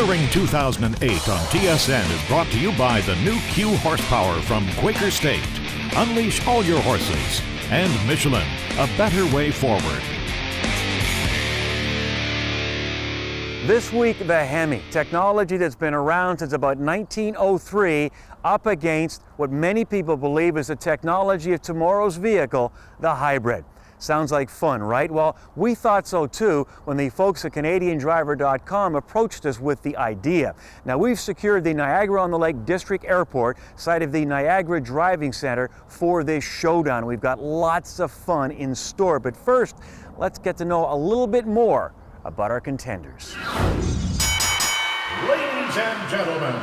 Touring 2008 on TSN is brought to you by the new Q horsepower from Quaker State. Unleash all your horses. And Michelin, a better way forward. This week, the Hemi, technology that's been around since about 1903, up against what many people believe is the technology of tomorrow's vehicle, the hybrid. Sounds like fun, right? Well, we thought so too when the folks at CanadianDriver.com approached us with the idea. Now, we've secured the Niagara-on-the-Lake District Airport, site of the Niagara Driving Center, for this showdown. We've got lots of fun in store, but first, let's get to know a little bit more about our contenders. Ladies and gentlemen,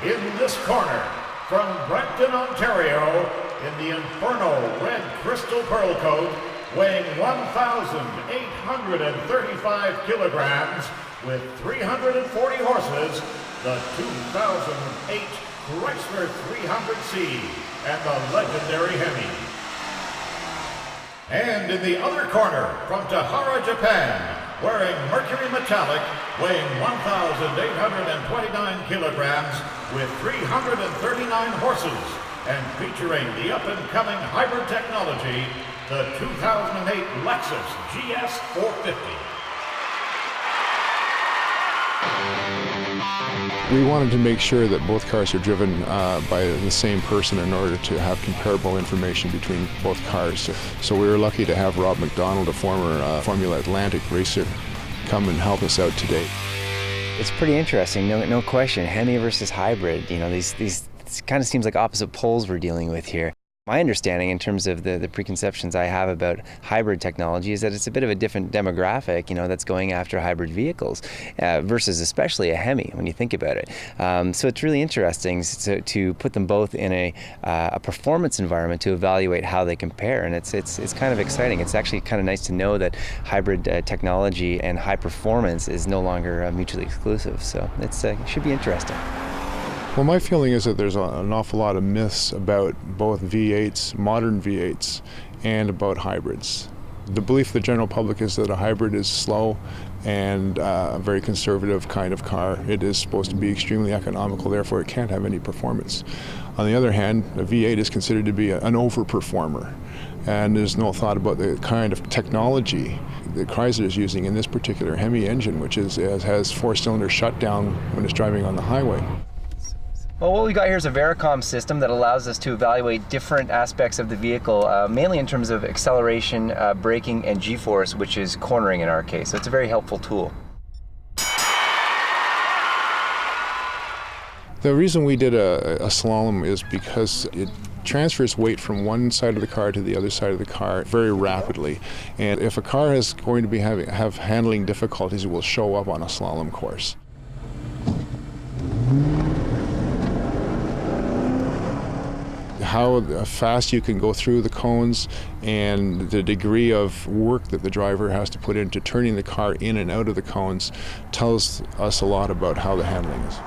in this corner, from Brampton, Ontario, in the Inferno Red Crystal Pearl Coat, weighing 1,835 kilograms with 340 horses, the 2008 Chrysler 300C and the legendary Hemi. And in the other corner, from Tahara, Japan, wearing Mercury Metallic, weighing 1,829 kilograms with 339 horses, and featuring the up-and-coming hybrid technology, the 2008 Lexus GS 450. We wanted to make sure that both cars are driven by the same person in order to have comparable information between both cars. So we were lucky to have Rob McDonald, a former Formula Atlantic racer, come and help us out today. It's pretty interesting, no question. Hemi versus hybrid, you know, these kind of seems like opposite poles we're dealing with here. My understanding in terms of the preconceptions I have about hybrid technology is that it's a bit of a different demographic, you know, that's going after hybrid vehicles versus especially a Hemi when you think about it. So it's really interesting to put them both in a performance environment to evaluate how they compare, and it's kind of exciting. It's actually kind of nice to know that hybrid technology and high performance is no longer mutually exclusive. So it should be interesting. Well, my feeling is that there's an awful lot of myths about both V8s, modern V8s, and about hybrids. The belief of the general public is that a hybrid is slow and a very conservative kind of car. It is supposed to be extremely economical, therefore it can't have any performance. On the other hand, a V8 is considered to be an overperformer, and there's no thought about the kind of technology that Chrysler is using in this particular Hemi engine, which has four-cylinder shutdown when it's driving on the highway. Well, what we got here is a Vericom system that allows us to evaluate different aspects of the vehicle, mainly in terms of acceleration, braking, and G-force, which is cornering in our case. So it's a very helpful tool. The reason we did a slalom is because it transfers weight from one side of the car to the other side of the car very rapidly. And if a car is going to be have handling difficulties, it will show up on a slalom course. How fast you can go through the cones and the degree of work that the driver has to put into turning the car in and out of the cones tells us a lot about how the handling is.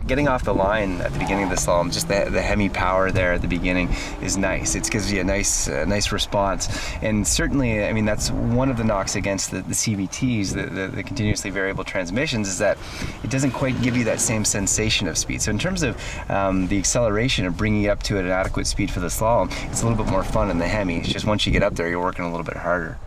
Getting off the line at the beginning of the slalom, just the Hemi power there at the beginning is nice. It gives you a nice response. And certainly, I mean, that's one of the knocks against the CVTs, the continuously variable transmissions, is that it doesn't quite give you that same sensation of speed. So in terms of the acceleration of bringing it up to an adequate speed for the slalom, it's a little bit more fun in the Hemi. It's just once you get up there, you're working a little bit harder.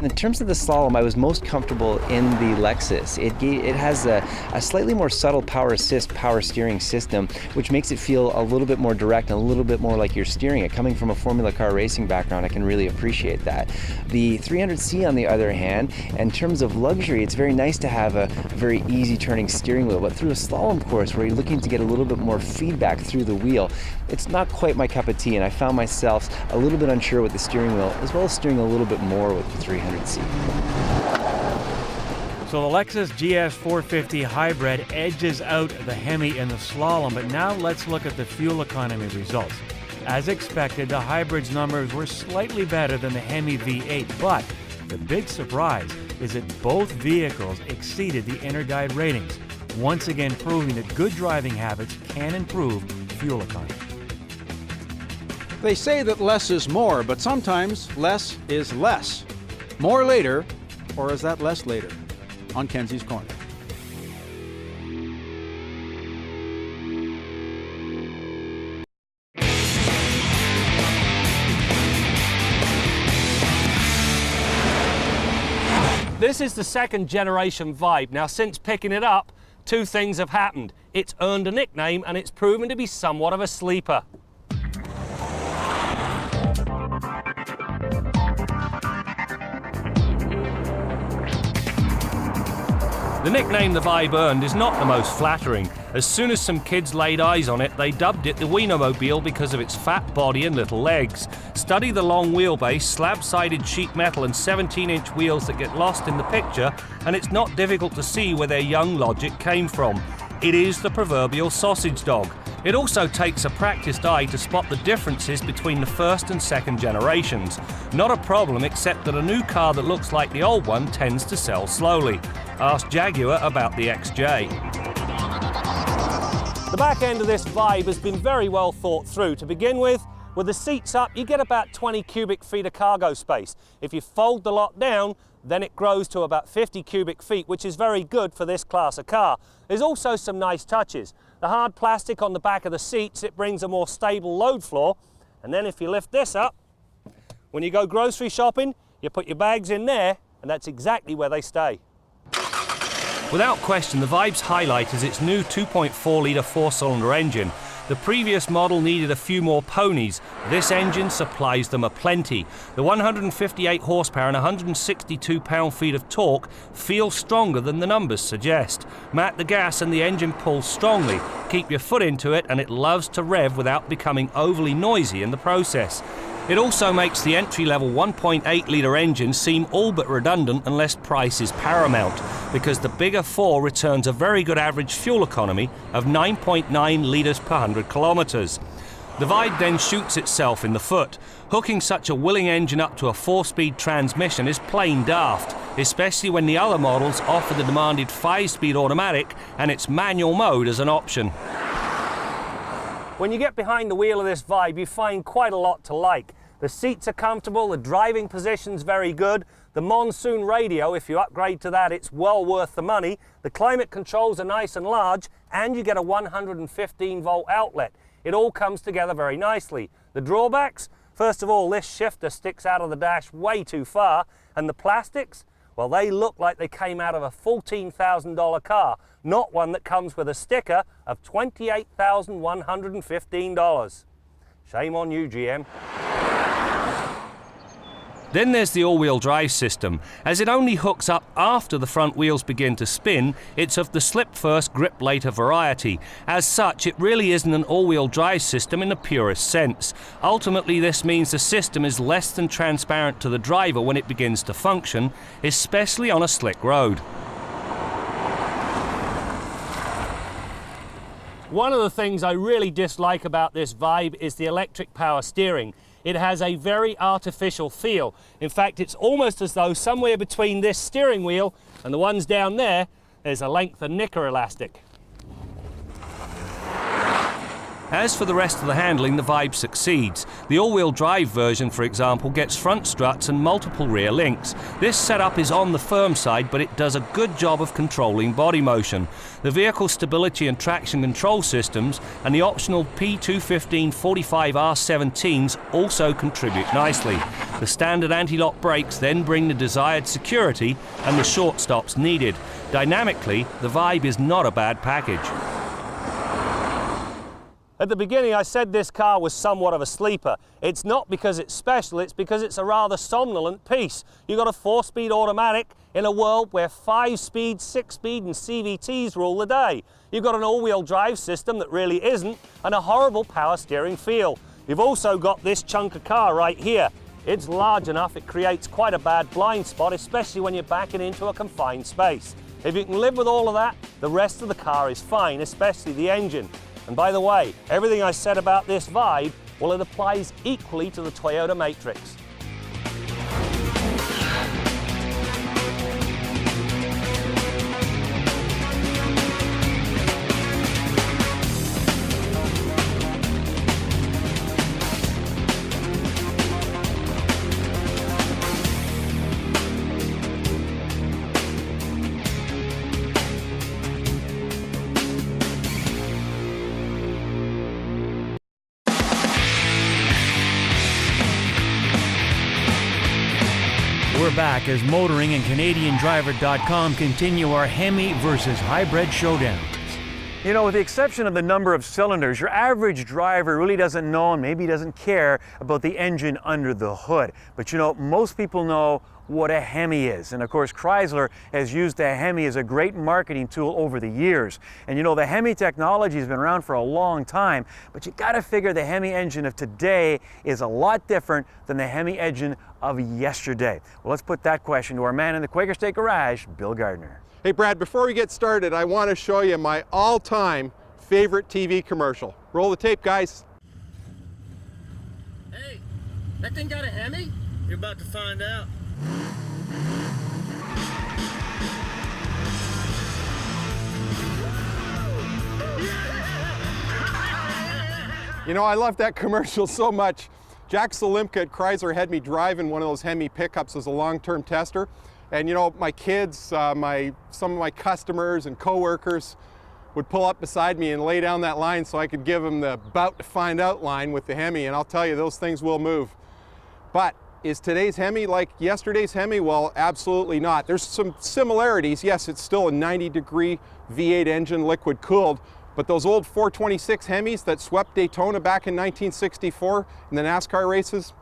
In terms of the slalom, I was most comfortable in the Lexus. It has a slightly more subtle power assist, power steering system, which makes it feel a little bit more direct and a little bit more like you're steering it. Coming from a Formula car racing background, I can really appreciate that. The 300C, on the other hand, in terms of luxury, it's very nice to have a very easy turning steering wheel, but through a slalom course where you're looking to get a little bit more feedback through the wheel, it's not quite my cup of tea, and I found myself a little bit unsure with the steering wheel, as well as steering a little bit more with the 300C. So the Lexus GS 450 Hybrid edges out the Hemi in the slalom, but now let's look at the fuel economy results. As expected, the hybrid's numbers were slightly better than the Hemi V8, but the big surprise is that both vehicles exceeded the inner guide ratings, once again proving that good driving habits can improve fuel economy. They say that less is more, but sometimes less is less. More later, or is that less later? on Kenzie's Corner. This is the second generation Vibe. Now, since picking it up, two things have happened. It's earned a nickname and it's proven to be somewhat of a sleeper. The nickname the Vibe earned is not the most flattering. As soon as some kids laid eyes on it, they dubbed it the Wienermobile because of its fat body and little legs. Study the long wheelbase, slab-sided sheet metal and 17-inch wheels that get lost in the picture, and it's not difficult to see where their young logic came from. It is the proverbial sausage dog. It also takes a practiced eye to spot the differences between the first and second generations. Not a problem, except that a new car that looks like the old one tends to sell slowly. Ask Jaguar about the XJ. The back end of this Vibe has been very well thought through. To begin with the seats up, you get about 20 cubic feet of cargo space. If you fold the lot down, then it grows to about 50 cubic feet, which is very good for this class of car. There's also some nice touches. The hard plastic on the back of the seats, it brings a more stable load floor. And then if you lift this up, when you go grocery shopping, you put your bags in there, and that's exactly where they stay. Without question, the Vibe's highlight is its new 2.4-litre four-cylinder engine. The previous model needed a few more ponies. This engine supplies them aplenty. The 158 horsepower and 162 pound-feet of torque feel stronger than the numbers suggest. Mat the gas and the engine pulls strongly. Keep your foot into it and it loves to rev without becoming overly noisy in the process. It also makes the entry-level 1.8-litre engine seem all but redundant unless price is paramount, because the bigger 4 returns a very good average fuel economy of 9.9 litres per 100 kilometres. The Vibe then shoots itself in the foot. Hooking such a willing engine up to a 4-speed transmission is plain daft, especially when the other models offer the demanded 5-speed automatic and its manual mode as an option. When you get behind the wheel of this Vibe, you find quite a lot to like. The seats are comfortable, the driving position's very good, the monsoon radio, if you upgrade to that, it's well worth the money. The climate controls are nice and large, and you get a 115-volt outlet. It all comes together very nicely. The drawbacks? First of all, this shifter sticks out of the dash way too far, and the plastics? Well, they look like they came out of a $14,000 car, not one that comes with a sticker of $28,115. Shame on you, GM. Then there's the all-wheel drive system. As it only hooks up after the front wheels begin to spin, it's of the slip-first, grip-later variety. As such, it really isn't an all-wheel drive system in the purest sense. Ultimately, this means the system is less than transparent to the driver when it begins to function, especially on a slick road. One of the things I really dislike about this Vibe is the electric power steering. It has a very artificial feel. In fact, it's almost as though somewhere between this steering wheel and the ones down there, there's a length of knicker elastic. As for the rest of the handling, the Vibe succeeds. The all-wheel drive version, for example, gets front struts and multiple rear links. This setup is on the firm side, but it does a good job of controlling body motion. The vehicle stability and traction control systems and the optional P215 45R17s also contribute nicely. The standard anti-lock brakes then bring the desired security and the short stops needed. Dynamically, the Vibe is not a bad package. At the beginning, I said this car was somewhat of a sleeper. It's not because it's special, it's because it's a rather somnolent piece. You've got a 4-speed automatic in a world where 5-speed, 6-speed and CVTs rule the day. You've got an all-wheel drive system that really isn't, and a horrible power steering feel. You've also got this chunk of car right here. It's large enough, it creates quite a bad blind spot, especially when you're backing into a confined space. If you can live with all of that, the rest of the car is fine, especially the engine. And by the way, everything I said about this Vibe, well, it applies equally to the Toyota Matrix. we're back as Motoring and CanadianDriver.com continue our Hemi versus hybrid showdown. You know, with the exception of the number of cylinders, your average driver really doesn't know and maybe doesn't care about the engine under the hood. But you know, most people know what a Hemi is. And of course, Chrysler has used the Hemi as a great marketing tool over the years. And you know, the Hemi technology has been around for a long time, but you gotta figure the Hemi engine of today is a lot different than the Hemi engine of yesterday. Well, let's put that question to our man in the Quaker State Garage, Bill Gardiner. Hey Brad, before we get started, I want to show you my all-time favorite TV commercial. Roll the tape, guys. Hey, that thing got a Hemi? You're about to find out. You know, I love that commercial so much. Jack Salimka at Chrysler had me drive in one of those Hemi pickups as a long-term tester. And you know, my kids, some of my customers and coworkers would pull up beside me and lay down that line so I could give them the about to find out line with the Hemi, and I'll tell you, those things will move. But is today's Hemi like yesterday's Hemi? Well, absolutely not. There's some similarities. Yes, it's still a 90-degree V8 engine, liquid cooled, but those old 426 Hemis that swept Daytona back in 1964 in the NASCAR races,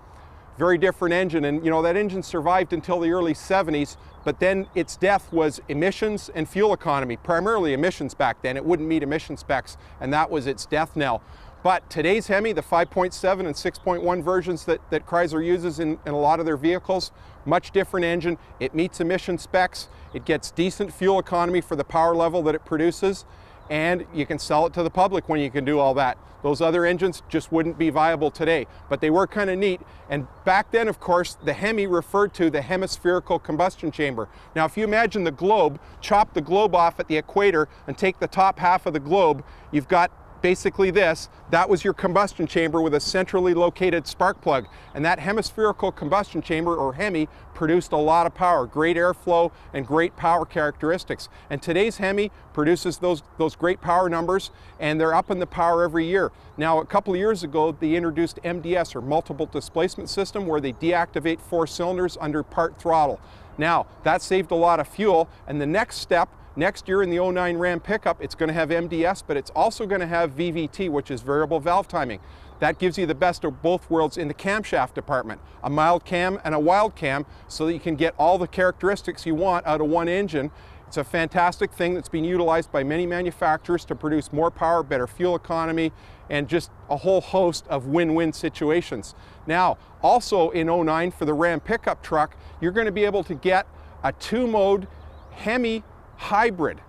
very different engine. And you know, that engine survived until the early 70s, but then its death was emissions and fuel economy, primarily emissions back then. It wouldn't meet emission specs, and that was its death knell. But today's Hemi, the 5.7 and 6.1 versions that Chrysler uses in a lot of their vehicles, much different engine. It meets emission specs. It gets decent fuel economy for the power level that it produces, and you can sell it to the public when you can do all that. Those other engines just wouldn't be viable today, but they were kind of neat. And back then, of course, the Hemi referred to the hemispherical combustion chamber. Now, if you imagine the globe, chop the globe off at the equator and take the top half of the globe, you've got basically this. That was your combustion chamber with a centrally located spark plug. And that hemispherical combustion chamber, or Hemi, produced a lot of power, great airflow and great power characteristics. And today's Hemi produces those great power numbers, and they're up in the power every year. Now, a couple of years ago, they introduced MDS, or multiple displacement system, where they deactivate 4 cylinders under part throttle. Now, that saved a lot of fuel, and the next step, next year in the 09 Ram pickup, it's going to have MDS, but it's also going to have VVT, which is variable valve timing. That gives you the best of both worlds in the camshaft department, a mild cam and a wild cam, so that you can get all the characteristics you want out of one engine. It's a fantastic thing that's being utilized by many manufacturers to produce more power, better fuel economy, and just a whole host of win-win situations. Now, also in 09 for the Ram pickup truck, you're going to be able to get a 2-mode Hemi hybrid.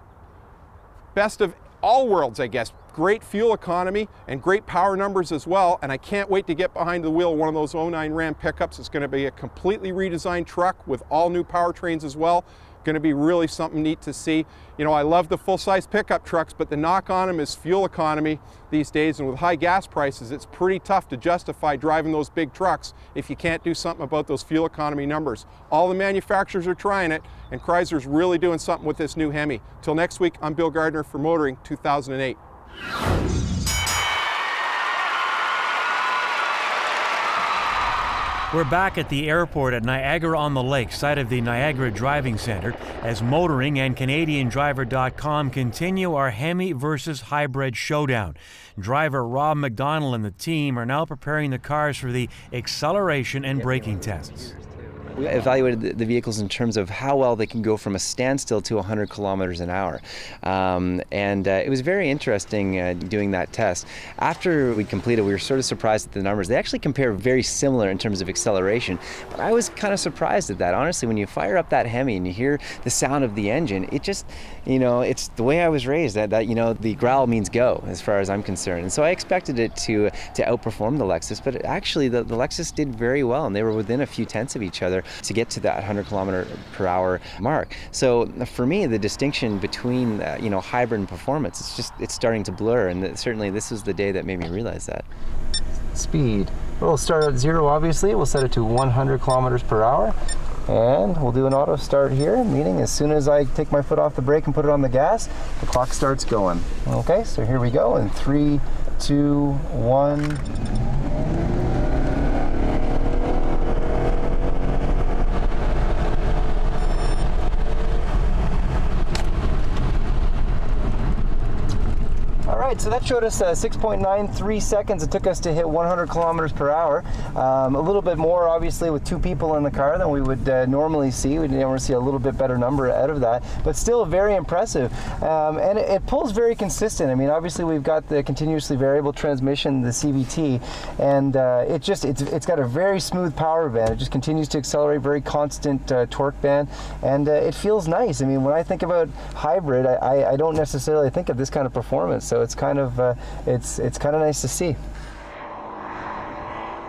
Best of all worlds, I guess. Great fuel economy and great power numbers as well, and I can't wait to get behind the wheel of one of those 09 Ram pickups. It's going to be a completely redesigned truck with all new powertrains as well. Going to be really something neat to see. You know, I love the full-size pickup trucks, but the knock on them is fuel economy these days, and with high gas prices, it's pretty tough to justify driving those big trucks if you can't do something about those fuel economy numbers. All the manufacturers are trying it, and Chrysler's really doing something with this new Hemi. Till next week, I'm Bill Gardiner for Motoring 2008. We're back at the airport at Niagara-on-the-Lake, site of the Niagara Driving Center, as Motoring and CanadianDriver.com continue our Hemi versus hybrid showdown. Driver Rob McDonald and the team are now preparing the cars for the acceleration and braking tests. We evaluated the vehicles in terms of how well they can go from a standstill to 100 kilometers an hour. It was very interesting doing that test. After we completed, we were sort of surprised at the numbers. They actually compare very similar in terms of acceleration, but I was kind of surprised at that. Honestly, when you fire up that Hemi and you hear the sound of the engine, it just, you know, it's the way I was raised, that you know, the growl means go, as far as I'm concerned. And so I expected it to outperform the Lexus, but actually the Lexus did very well, and they were within a few tenths of each other to get to that 100 kilometer per hour mark. So for me, the distinction between hybrid and performance, it's starting to blur, and certainly this is the day that made me realize that. Speed. We'll start at 0, obviously. We'll set it to 100 kilometers per hour. And we'll do an auto start here, meaning as soon as I take my foot off the brake and put it on the gas, the clock starts going. Okay, so here we go in 3, 2, 1. right, so that showed us 6.93 seconds it took us to hit 100 kilometers per hour. A little bit more, obviously, with 2 people in the car than we would normally see. We'd normally see a little bit better number out of that, but still very impressive. And it pulls very consistent. I mean, obviously, we've got the continuously variable transmission, the CVT, and it's got a very smooth power band. It just continues to accelerate, very constant torque band, and it feels nice. I mean, when I think about hybrid, I don't necessarily think of this kind of performance, so it's kind of nice to see.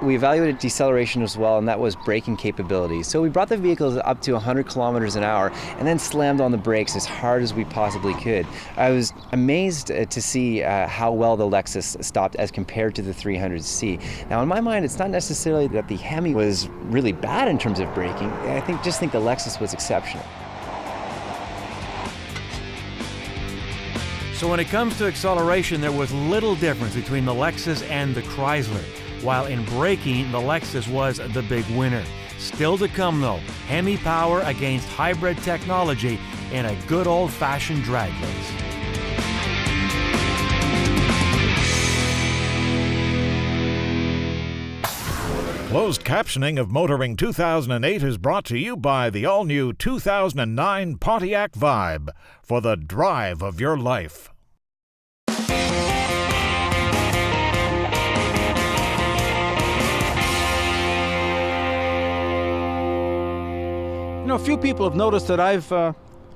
We evaluated deceleration as well, and that was braking capability. So we brought the vehicles up to 100 kilometers an hour and then slammed on the brakes as hard as we possibly could. I was amazed to see how well the Lexus stopped as compared to the 300C. Now, in my mind, it's not necessarily that the Hemi was really bad in terms of braking. I just think the Lexus was exceptional. So when it comes to acceleration, there was little difference between the Lexus and the Chrysler. While in braking, the Lexus was the big winner. Still to come though, Hemi power against hybrid technology in a good old-fashioned drag race. Closed captioning of Motoring 2008 is brought to you by the all-new 2009 Pontiac Vibe for the drive of your life. You know, a few people have noticed that I've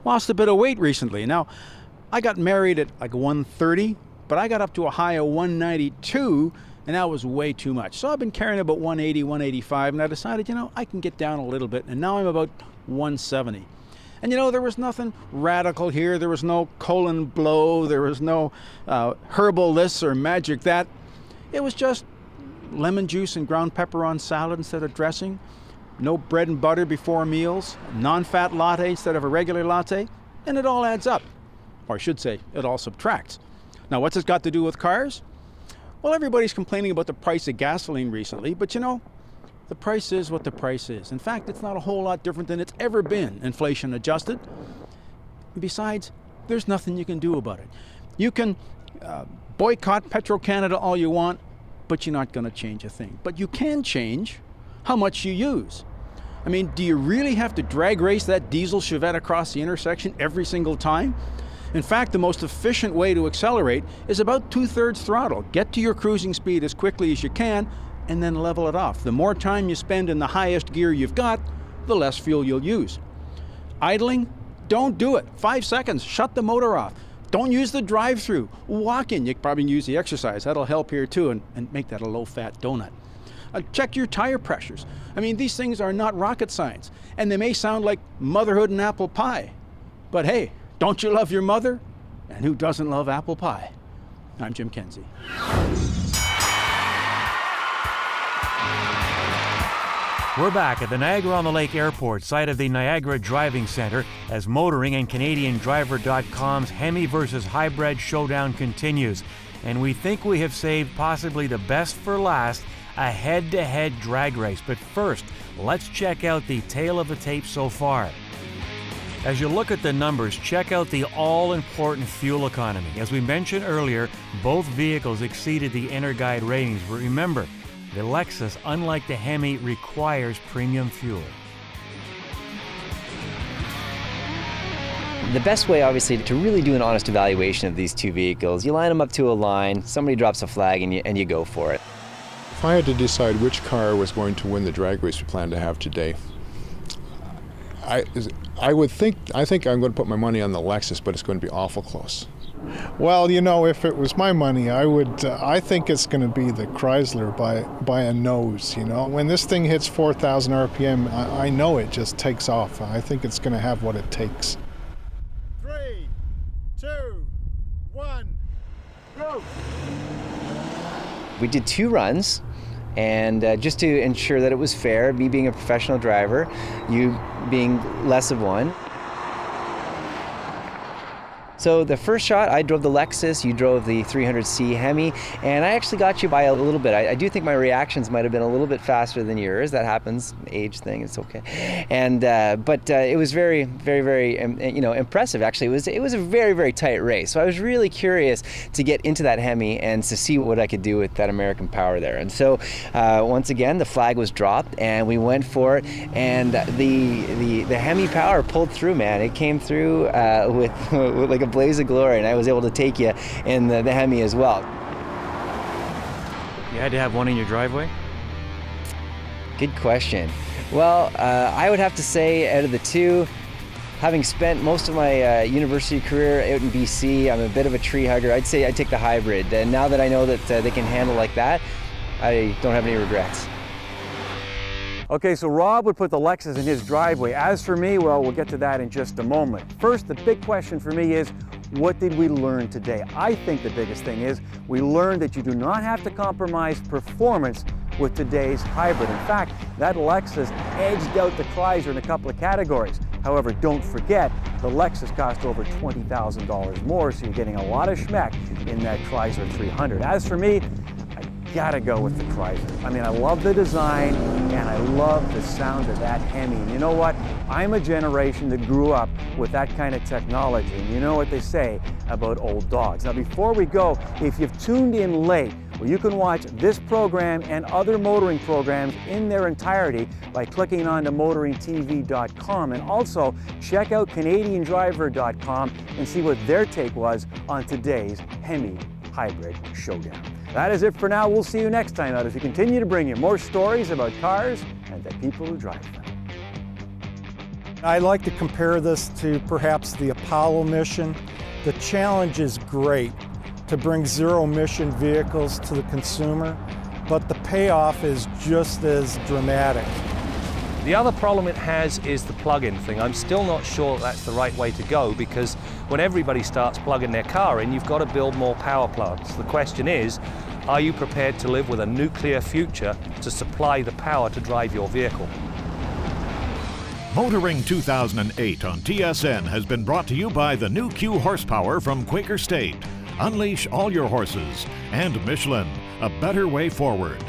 lost a bit of weight recently. Now, I got married at like 130, but I got up to a high of 192, and that was way too much. So I've been carrying about 180, 185, and I decided, you know, I can get down a little bit, and now I'm about 170. And you know, there was nothing radical here. There was no colon blow. There was no herbal this or magic that. It was just lemon juice and ground pepper on salad instead of dressing. No bread and butter before meals, non-fat latte instead of a regular latte, and it all adds up. Or I should say, it all subtracts. Now, what's this got to do with cars? Well, everybody's complaining about the price of gasoline recently, but you know, the price is what the price is. In fact, it's not a whole lot different than it's ever been, inflation adjusted. And besides, there's nothing you can do about it. You can boycott Petro-Canada all you want, but you're not going to change a thing. But you can change how much you use. I mean, do you really have to drag race that diesel Chevette across the intersection every single time? In fact, the most efficient way to accelerate is about 2/3 throttle. Get to your cruising speed as quickly as you can and then level it off. The more time you spend in the highest gear you've got, the less fuel you'll use. Idling? Don't do it. 5 seconds, shut the motor off. Don't use the drive-through. Walk in. You can probably use the exercise. That'll help here too, and make that a low-fat donut. Check your tire pressures. I mean, these things are not rocket science, and they may sound like motherhood and apple pie. But hey, don't you love your mother? And who doesn't love apple pie? I'm Jim Kenzie. We're back at the Niagara-on-the-Lake Airport, site of the Niagara Driving Center, as Motoring and CanadianDriver.com's Hemi versus Hybrid showdown continues. And we think we have saved possibly the best for last, a head-to-head drag race. But first, let's check out the tale of the tape so far. As you look at the numbers, check out the all-important fuel economy. As we mentioned earlier, both vehicles exceeded the Energuide ratings, but remember, the Lexus, unlike the Hemi, requires premium fuel. The best way, obviously, to really do an honest evaluation of these two vehicles, you line them up to a line, somebody drops a flag, and you go for it. If I had to decide which car was going to win the drag race we plan to have today, I think I'm going to put my money on the Lexus, but it's going to be awful close. Well, you know, if it was my money, I think it's going to be the Chrysler by a nose, you know. When this thing hits 4,000 RPM, I know it just takes off. I think it's going to have what it takes. 3, 2, 1, go! We did 2 runs, and just to ensure that it was fair, me being a professional driver, you being less of one. So the first shot, I drove the Lexus, you drove the 300C Hemi, and I actually got you by a little bit. I do think my reactions might have been a little bit faster than yours. That happens, age thing, it's okay. And but it was very, very, very impressive. Actually, it was a very, very tight race. So I was really curious to get into that Hemi and to see what I could do with that American power there. And so once again, the flag was dropped, and we went for it. And the Hemi power pulled through, man. It came through with like a blaze of glory, and I was able to take you in the Hemi as well. You had to have one in your driveway? Good question. Well, I would have to say, out of the two, having spent most of my university career out in BC, I'm a bit of a tree hugger. I'd say I'd take the hybrid. And now that I know that they can handle like that, I don't have any regrets. Okay, so Rob would put the Lexus in his driveway. As for me, well, we'll get to that in just a moment. First, the big question for me is, what did we learn today? I think the biggest thing is we learned that you do not have to compromise performance with today's hybrid. In fact, that Lexus edged out the Chrysler in a couple of categories. However, don't forget, the Lexus cost over $20,000 more, so you're getting a lot of schmeck in that Chrysler 300. As for me, gotta go with the Chrysler. I mean, I love the design and I love the sound of that Hemi. And you know what? I'm a generation that grew up with that kind of technology. And you know what they say about old dogs. Now, before we go, if you've tuned in late, well, you can watch this program and other motoring programs in their entirety by clicking on to motoringtv.com, and also check out canadiandriver.com and see what their take was on today's Hemi Hybrid Showdown. That is it for now. We'll see you next time out as we continue to bring you more stories about cars and the people who drive them. I like to compare this to perhaps the Apollo mission. The challenge is great to bring zero-emission vehicles to the consumer, but the payoff is just as dramatic. The other problem it has is the plug-in thing. I'm still not sure that's the right way to go, because when everybody starts plugging their car in, you've got to build more power plants. The question is, are you prepared to live with a nuclear future to supply the power to drive your vehicle? Motoring 2008 on TSN has been brought to you by the new Q horsepower from Quaker State. Unleash all your horses. And Michelin, a better way forward.